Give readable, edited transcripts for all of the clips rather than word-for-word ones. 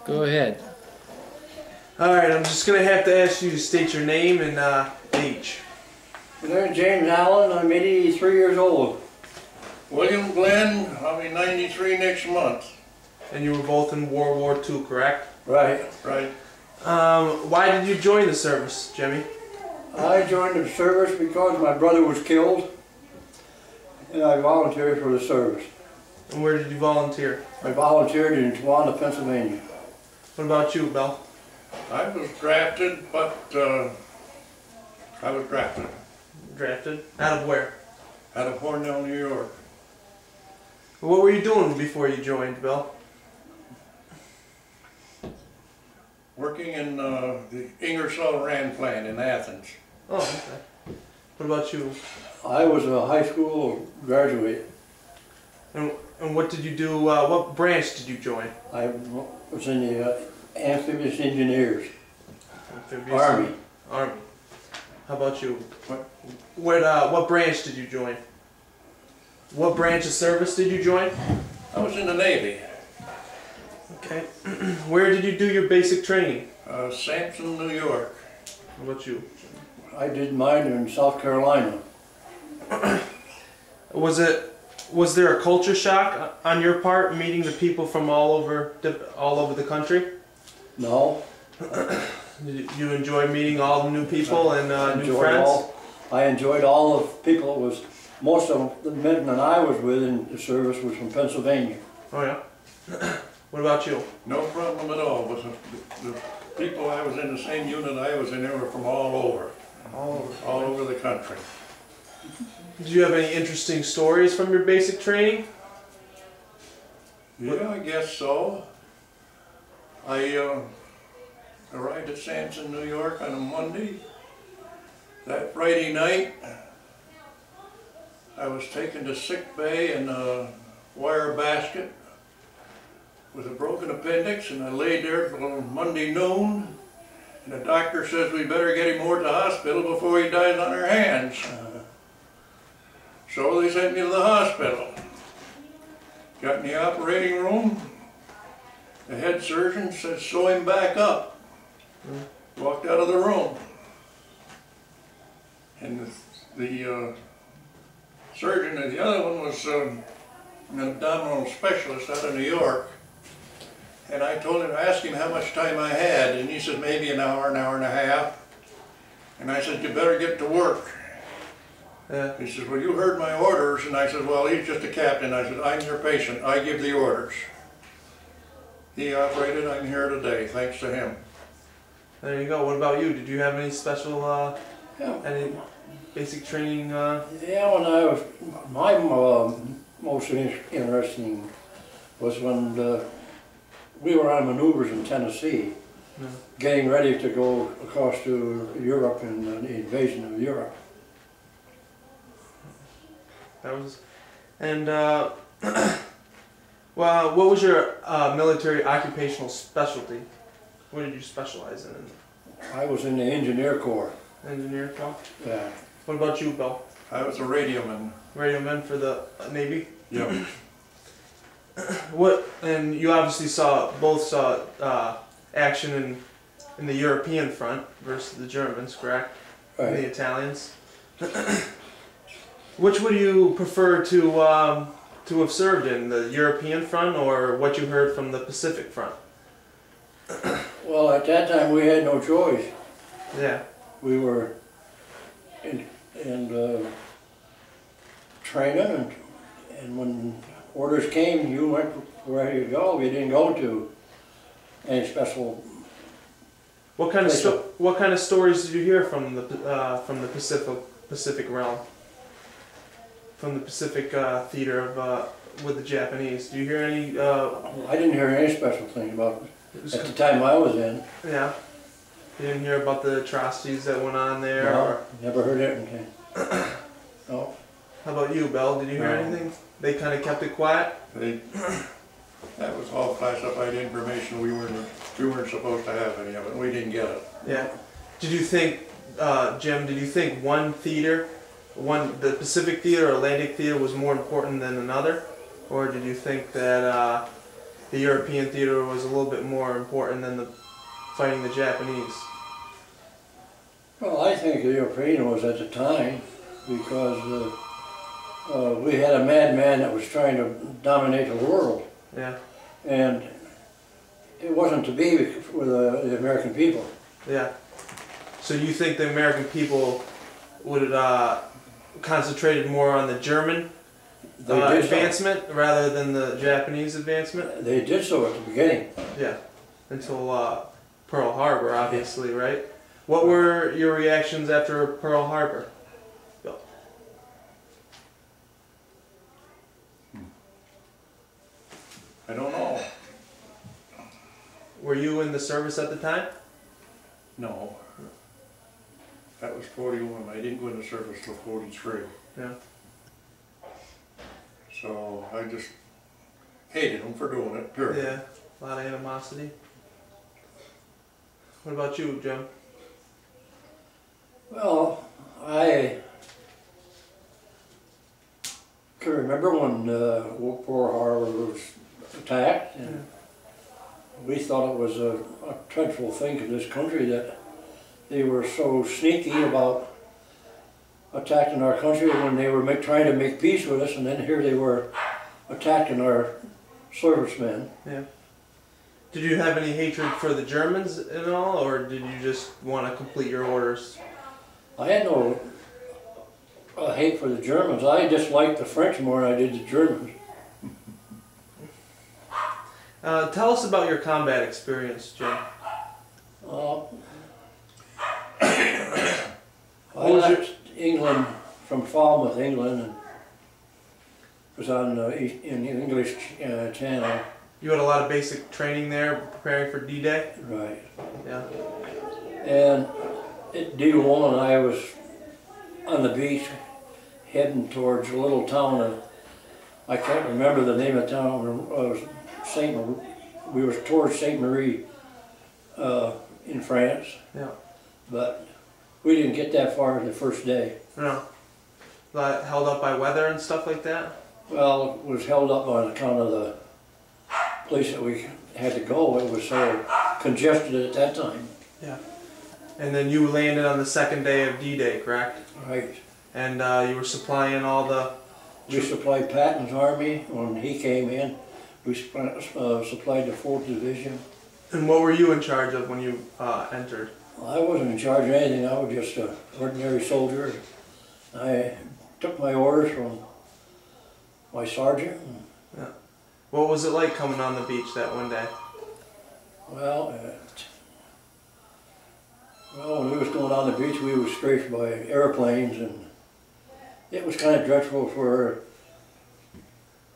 Go ahead. Alright, I'm just going to have to ask you to state your name and age. My name is James Allen. I'm 83 years old. William Glenn, I'll be 93 next month. And you were both in World War II, correct? Right. Right. Why did you join the service, Jimmy? I joined the service because my brother was killed, and I volunteered for the service. And where did you volunteer? I volunteered in Towanda, Pennsylvania. What about you, Bill? I was drafted, but I was drafted Drafted? Out of where? out of Hornell, New York. What were you doing before you joined, Bill? Working in the Ingersoll Rand plant in Athens. Oh, okay. What about you? I was a high school graduate. And what did you do, what branch did you join? I was in the amphibious engineers. Amphibious? Army. Army. How about you? What branch did you join? What branch of service did you join? I was in the Navy. Okay. Where did you do your basic training? Sampson, New York. How about you? I did mine in South Carolina. Was there a culture shock on your part, meeting the people from all over the country? No. Did you enjoy meeting all the new people and new friends? I enjoyed all the people. Most of the men that I was with in the service was from Pennsylvania. Oh yeah. What about you? No problem at all. But the people I was in the same unit I was in, they were from all over. All over the country. Did you have any interesting stories from your basic training? Yeah, I guess so. I arrived at Sampson, New York on a Monday. That Friday night, I was taken to sick bay in a wire basket with a broken appendix, and I laid there till Monday noon. And the doctor says we better get him over to the hospital before he dies on our hands. So they sent me to the hospital. Got in the operating room. The head surgeon said, sew him back up. Walked out of the room. And the surgeon, and the other one was an abdominal specialist out of New York. And I told him, asked him how much time I had, and he said maybe an hour and a half. And I said, you better get to work. Yeah. He says, well, you heard my orders. And I said, well, he's just a captain. I said, I'm your patient. I give the orders. He operated. I'm here today, thanks to him. There you go. What about you? Did you have any special, Yeah. any basic training? Yeah, when I was, my most interesting was when we were on maneuvers in Tennessee, getting ready to go across to Europe and the invasion of Europe. That was, and well, what was your military occupational specialty? What did you specialize in? I was in the engineer corps. Engineer, Bill? Yeah. What about you, Bill? I was a radioman. Radioman for the Navy? Yep. And you obviously both saw action in the European front versus the Germans, correct? Right. And the Italians. Which would you prefer to have served in, the European front or what you heard from the Pacific front? Well, at that time we had no choice. Yeah. We were in training, and when orders came, you went where you go. We didn't go to any special. What kind of stories did you hear from the Pacific realm? From the Pacific theater of with the Japanese? Do you hear any? I didn't hear any special thing about it at the time I was in. Yeah. You didn't hear about the atrocities that went on there? No, or? never heard anything. No. How about you, Belle? Did you hear anything? They kind of kept it quiet? That was all classified information. We weren't supposed to have any of it. We didn't get it. Yeah. Did you think, Jim, did you think one theater, the Pacific theater or Atlantic theater was more important than another? Or did you think that the European theater was a little bit more important than the fighting the Japanese? Well, I think the European was at the time because we had a madman that was trying to dominate the world. Yeah. And it wasn't to be with the American people. Yeah. So you think the American people would concentrated more on the German advancement rather than the Japanese advancement? They did so at the beginning. Yeah. Until Pearl Harbor, obviously, right? What were your reactions after Pearl Harbor? Bill? I don't know. Were you in the service at the time? No. That was 41. I didn't go into service till 43. Yeah. So I just hated them for doing it, period. Yeah. A lot of animosity. What about you, Jim? Well, I can remember when Pearl Harbor was attacked, and we thought it was a dreadful thing to this country that they were so sneaky about attacking our country when they were trying to make peace with us, and then here they were attacking our servicemen. Yeah. Did you have any hatred for the Germans at all, or did you just want to complete your orders? I had no hate for the Germans. I disliked the French more than I did the Germans. Tell us about your combat experience, Jim. I left England from Falmouth, England, and was on in the English Channel. You had a lot of basic training there, preparing for D-Day? Right. Yeah. And at D1, I was on the beach heading towards a little town of, I can't remember the name of the town, we were towards Saint Marie in France. Yeah. But we didn't get that far the first day. No. Held up by weather and stuff like that? Well, it was held up on account of the place that we had to go. It was so congested at that time. Yeah. And then you landed on the second day of D-Day, correct? Right. And you were supplying all the... We supplied Patton's army when he came in. We supplied the 4th Division. And what were you in charge of when you entered? Well, I wasn't in charge of anything. I was just an ordinary soldier. I took my orders from my sergeant. Yeah. What was it like coming on the beach that one day? Well, when we was going on the beach, we was strafed by airplanes, and it was kind of dreadful for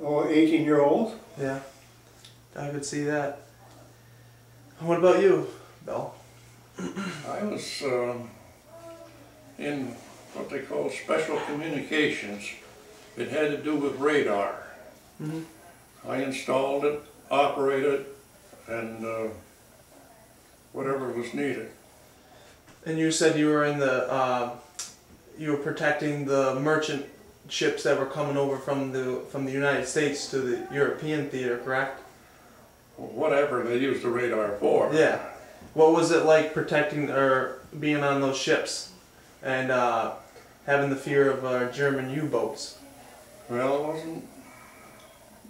18-year-olds. Yeah, I could see that. What about you, Bill? I was in what they call special communications. It had to do with radar. Mm-hmm. I installed it, operated it, and whatever was needed. And you said you were in the, you were protecting the merchant ships that were coming over from the United States to the European theater, correct? Whatever they used the radar for. Yeah. What was it like protecting or being on those ships and having the fear of German U-boats? Well, it wasn't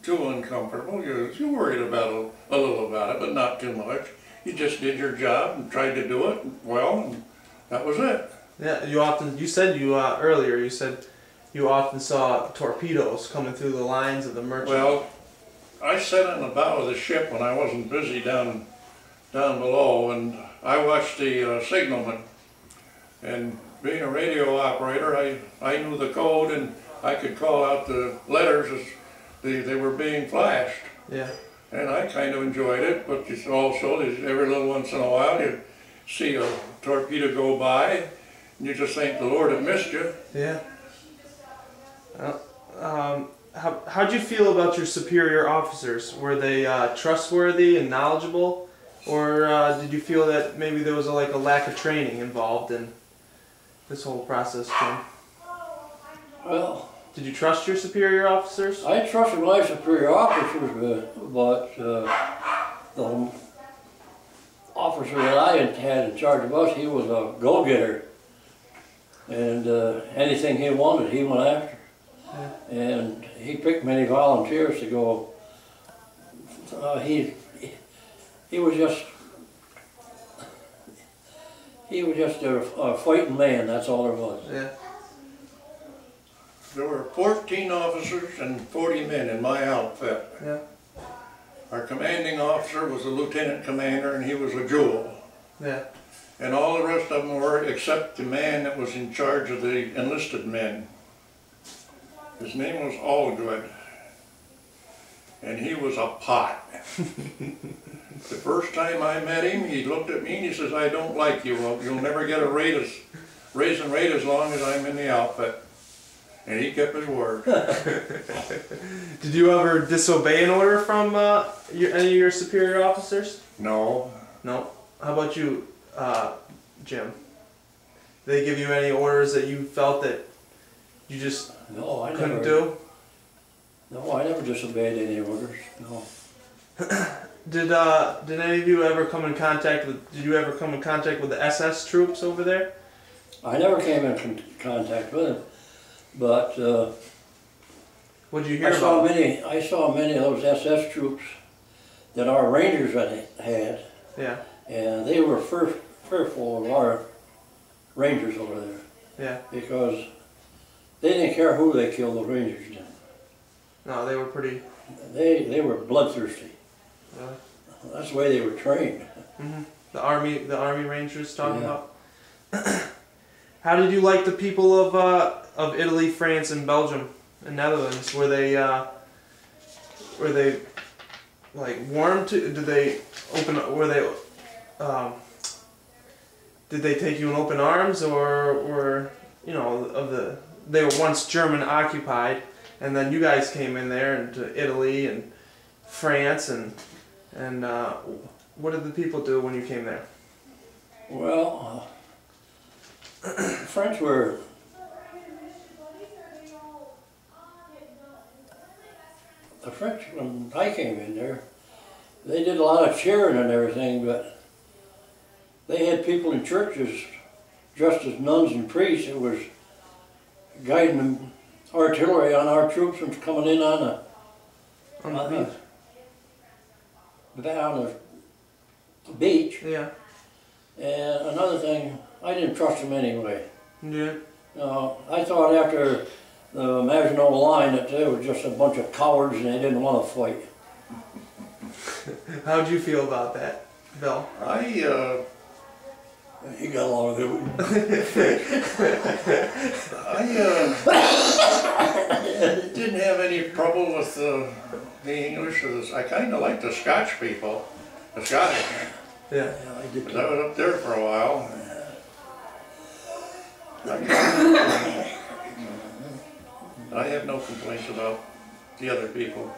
too uncomfortable. You worried about a little about it, but not too much. You just did your job and tried to do it well, and that was it. Yeah, you said earlier, you said you often saw torpedoes coming through the lines of the merchant. Well, I sat on the bow of the ship when I wasn't busy down below, and I watched the signalman. And being a radio operator, I knew the code, and I could call out the letters as they were being flashed. Yeah. And I kind of enjoyed it, but also every little once in a while you see a torpedo go by, and you just think the Lord had missed you. Yeah. How'd you feel about your superior officers? Were they trustworthy and knowledgeable, or did you feel that maybe there was a lack of training involved in this whole process, Jim? Well, Did you trust your superior officers? I trusted my superior officers, but the officer that I had in charge of us, he was a go-getter. And anything he wanted, he went after. Yeah. And he picked many volunteers to go. He was just a fighting man, that's all there was. Yeah. There were 14 officers and 40 men in my outfit. Yeah. Our commanding officer was a lieutenant commander, and he was a jewel. Yeah. And all the rest of them were, except the man that was in charge of the enlisted men. His name was Allgood, and he was a pot. The first time I met him, he looked at me and he says, "I don't like you. Well, you'll never get a raise and rate as long as I'm in the outfit." And he kept his word. Did you ever disobey an order from any of your superior officers? No. No. How about you, Jim? Did they give you any orders that you felt that you just couldn't do? No, I never disobeyed any orders. No. Did any of you ever come in contact with? Did you ever come in contact with the SS troops over there? I never came in contact with them, but what did you hear about? I saw many of those SS troops that our Rangers had. Yeah. And they were fearful of our Rangers over there. Yeah. Because they didn't care who they killed, the Rangers did. No, they were pretty. They were bloodthirsty. Really? That's the way they were trained. Mm-hmm. The Army Rangers talking about. How did you like the people of Italy, France, and Belgium and Netherlands? Were they like warm to? Did they open? Were they? Did they take you in open arms, or were they were once German occupied, and then you guys came in there into Italy and France and what did the people do when you came there? Well, the French were when I came in there, they did a lot of cheering and everything, but they had people in churches dressed as nuns and priests that was guiding them artillery on our troops from coming in on the beach. Yeah. And another thing, I didn't trust them anyway. Yeah. I thought after the Maginot Line that they were just a bunch of cowards and they didn't want to fight. How'd you feel about that, Bill? He got along with it. I didn't have any trouble with the English. I kind of liked the Scotch people, the Scottish. Yeah. I did. 'Cause I was up there for a while. I have no complaints about the other people.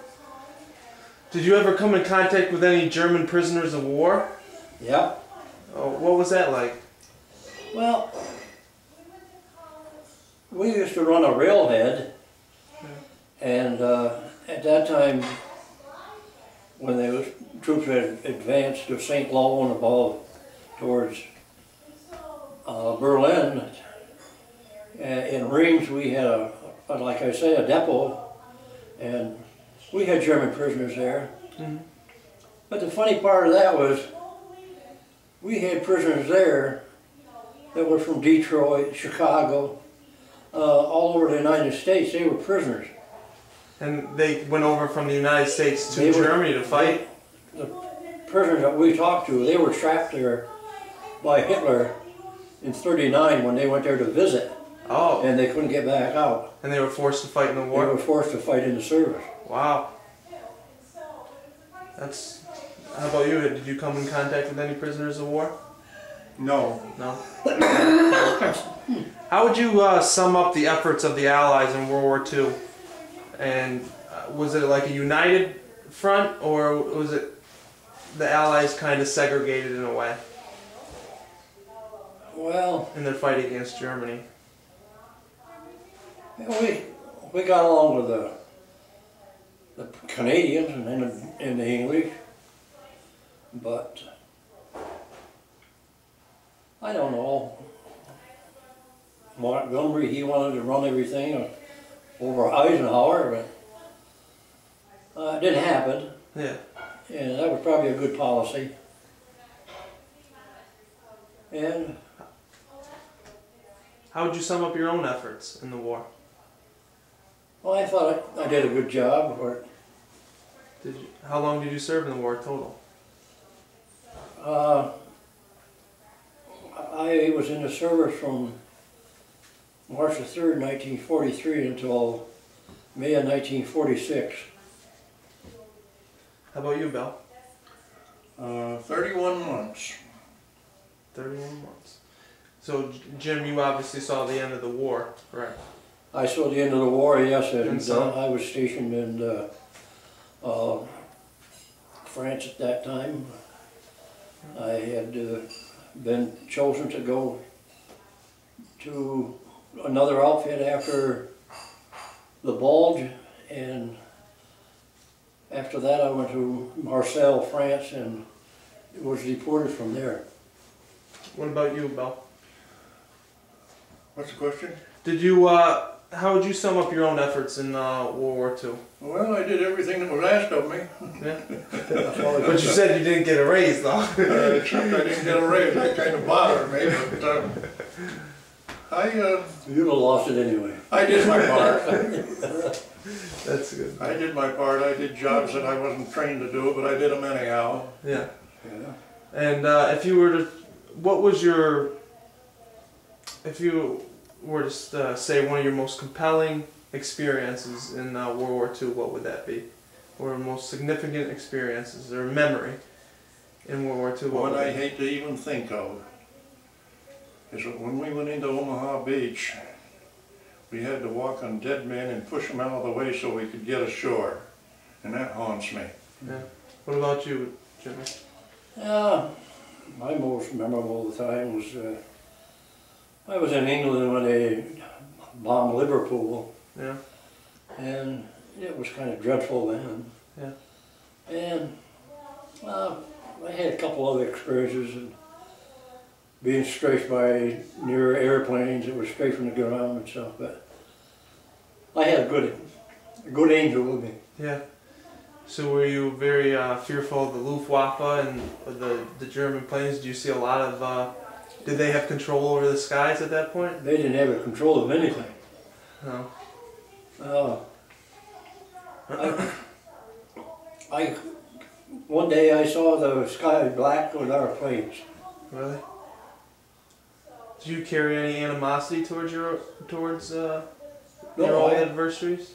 Did you ever come in contact with any German prisoners of war? Yeah. Oh, what was that like? Well, we used to run a railhead, and at that time, when the troops had advanced to St. Lo and above towards Berlin, in Reims we had like I say, a depot, and we had German prisoners there. Mm-hmm. But the funny part of that was, we had prisoners there that were from Detroit, Chicago, all over the United States. They were prisoners. And they went over from the United States to Germany to fight? The prisoners that we talked to, they were trapped there by Hitler in '39 when they went there to visit. Oh. And they couldn't get back out. And they were forced to fight in the war? They were forced to fight in the service. Wow. How about you? Did you come in contact with any prisoners of war? No. No? How would you sum up the efforts of the Allies in World War II? And was it like a united front, or was it the Allies kind of segregated in a way? Well, in their fight against Germany? we got along with the Canadians and the English, but I don't know. Montgomery, he wanted to run everything over Eisenhower, but it didn't happen. Yeah. And that was probably a good policy. And How would you sum up your own efforts in the war? well, I thought I did a good job. Or, How long did you serve in the war total? I was in the service from March the 3rd, 1943 until May of 1946. How about you, Bill? 31 months. 31 months. So, Jim, you obviously saw the end of the war, correct? I saw the end of the war, yes, and And so? I was stationed in France at that time. I had been chosen to go to another outfit after the Bulge, and after that I went to Marseille, France, and was deported from there. What about you, Bill? What's the question? Did you, how would you sum up your own efforts in World War II? Well, I did everything that was asked of me. Yeah. That's all I But could you do. said you didn't get a raise, though. Except I didn't get a raise. That kind of bothered me, but You'd have lost it anyway. I did my part. That's good. I did my part. I did jobs that I wasn't trained to do, but I did them anyhow. Yeah. Yeah. And if you were to, what was your, if you were to say one of your most compelling experiences in World War II, what would that be? Or most significant experiences or memory in World War II? What I hate to even think of is that when we went into Omaha Beach, we had to walk on dead men and push them out of the way so we could get ashore. And that haunts me. Yeah. What about you, Jimmy? My most memorable time was I was in England when they bombed Liverpool, Yeah. and it was kind of dreadful then. Yeah. And I had a couple other experiences, and being strafed by near airplanes that were straight from the ground and stuff. But I had a good angel with me. Yeah. So were you very fearful of the Luftwaffe and the German planes? Did you see a lot of, did they have control over the skies at that point? They didn't have control of anything. No. One day I saw the sky black with our planes. Really? Do you carry any animosity towards your old adversaries?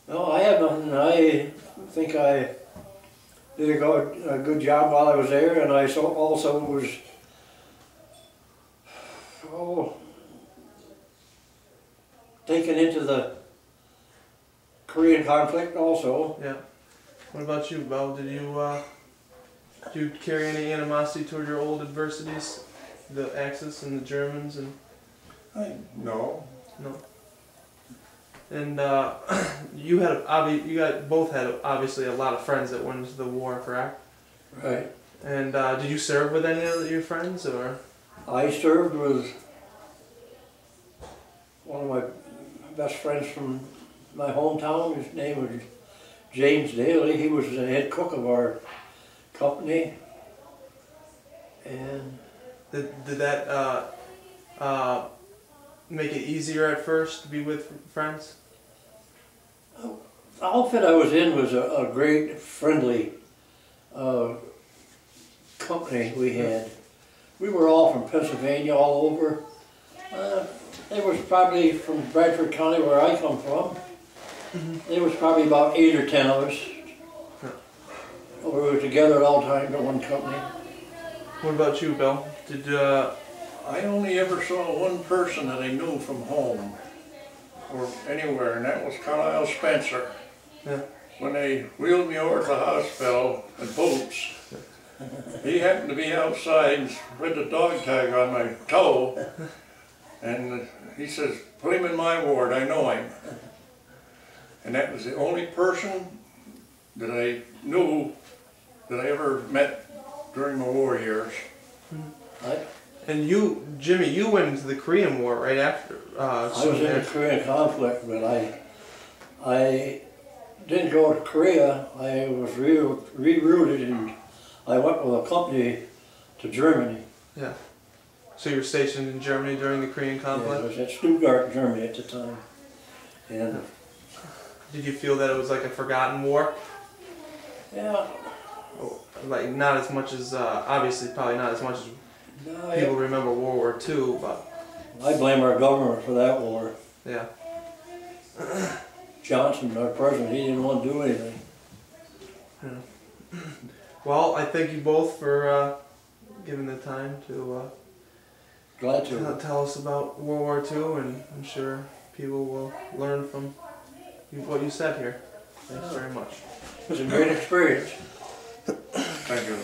No, I have nothing. I think I did a good job while I was there, and I also was taken into the Korean conflict also. Yeah. What about you, Belle? Did you carry any animosity toward your old adversities, the Axis and the Germans and? No. No. And you both had obviously a lot of friends that went into the war, correct? Right. And did you serve with any of your friends, or? I served with one of my best friends from my hometown. His name was James Daly. He was the head cook of our company. And Did that make it easier at first to be with friends? the outfit I was in was a great, friendly company we had. We were all from Pennsylvania, all over. They was probably from Bradford County, where I come from. There was probably about 8 or 10 of us. We were together at all times at one company. What about you, Bill? Did I only ever saw one person that I knew from home or anywhere, and that was Carlisle Spencer. Yeah. When they wheeled me over to the hospital in boots, he happened to be outside with the dog tag on my toe, and he says, "Put him in my ward, I know him." And that was the only person that I knew that I ever met during my war years. And you, Jimmy, you went into the Korean War right after. I was in the Korean conflict, but I didn't go to Korea. I was rerouted, and I went with a company to Germany. Yeah. So you were stationed in Germany during the Korean conflict? Yeah, I was at Stuttgart, Germany at the time. And did you feel that it was like a forgotten war? yeah. Like not as much as, obviously probably not as much as people remember World War II, but... I blame our government for that war. Yeah. Johnson, our president, he didn't want to do anything. Yeah. Well, I thank you both for giving the time to Glad to. tell us about World War II, and I'm sure people will learn from what you said here. Thanks very much. It was a great experience. Thank you.